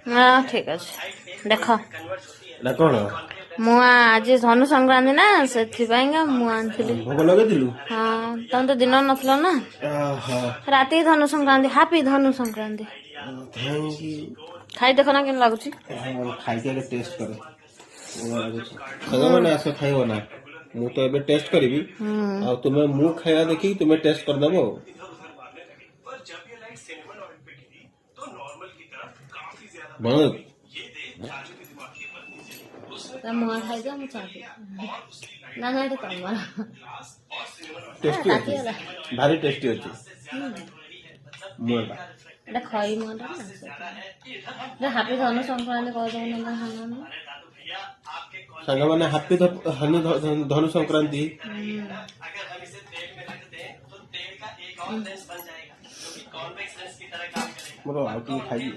हाँ ठीक अच्छे देख कौन मुआ आज धनु संक्रांति ना से मुआ आनी भोग लगे हाँ तुम तो दिन नथिल ना राति धनु संक्रांति हापी धनु संक्रांति खाई देख ना केन लगुच खाई टेस्ट कर मैंने आस खाइब ना मु तो एबे टेस्ट करी आ तुम्हें मु खाया देखी तुम्हें टेस्ट कर देबो बहुत मुआ खाई दिया मुझे ना ना तो टेस्टी अच्छी भारी टेस्टी अच्छी मुआ এটা খই মুয়াটা না হাপি ধনু সংক্রান্তি কইদব না হানা संग माने हैप्पी धनु संक्रांति मोर आउटी खाई